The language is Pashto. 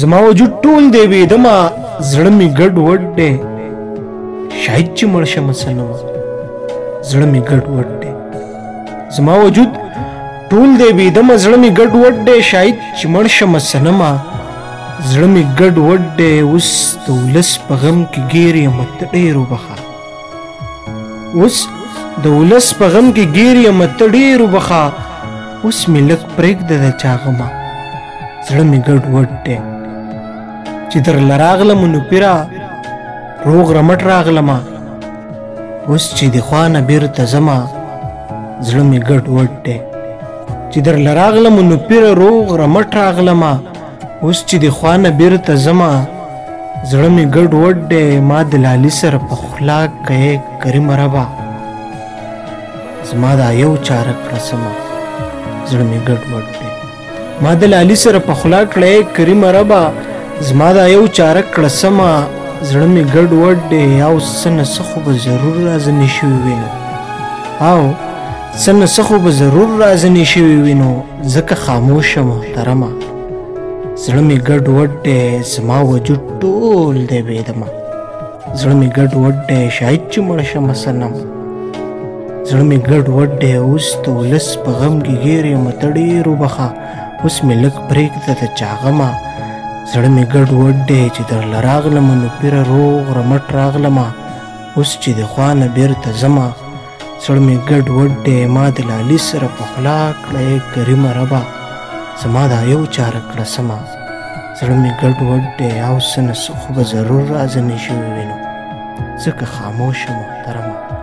زما وجود ټول دی بېدمه زړه مې ګډ وډ دی شاید چې مړ شمه صنمه زړه مې ګډ وډ دی زما وجود ټول دی بېدمه زړه مې ګډ وډ دی شاید چې مړ شمه صنمه زړه مې ګډ وډ دی اوس د ولس په غم کې ګیر یم ته ډېر وبخه اوس د ولس په غم کې ګیر یم ته ډېر وبخه اوس مې لږ پرېږده د چا غمه زړه مې ګډ وډ دی چې درله راغلم نو پیره روغ رمټ راغلمه اوس چې د خوا نه بیرته ځمه زړه مې ګډ وډ دی چې درله راغلم نو پیره روغ رمټ راغلمه اوس چې د خوا نه بیرته ځمه زړه مې ګډ وډ دی ما د لالي سره په خوله کوې کریم ربه زما دا یو چاره کړه سمه زړه مې ګډ وډ دی ما د لالي سره په خوله کړې کریم ربه زما دا یو چاره کړه سمه زړه مې ګډ وډ دی او څه نه څه خو به ضرور راځنې شوي وي نو او څه نه څه خو به ضرور راځنې شوي وي نو ځکه خاموشه محترمه زړه مې ګډ وډ دی زما وجود ټول دی بېدمه زړه مې ګډ وډ دی شاید چې مړ شمه صنم زړه مې ګډ وډ دی اوس د ولس په غم کې ګیر یم ته ډېر وبخه اوس مې لږ پرېږده د چا غمه زړه مې ګډ وډ دی چې درله راغلمه نو پیره روغ رمټ راغلمه اوس چې د خوا نه بیرته ځمه زړه مې ګډ وډ دی ما د لالي سره په خوله کړی کریمه ربه زما دا یو چاره کړه سمه زړه مې ګډ وډ دی او څه نه څه خو به ضرور راځنې شوي وي نو ځکه خاموشه محترمه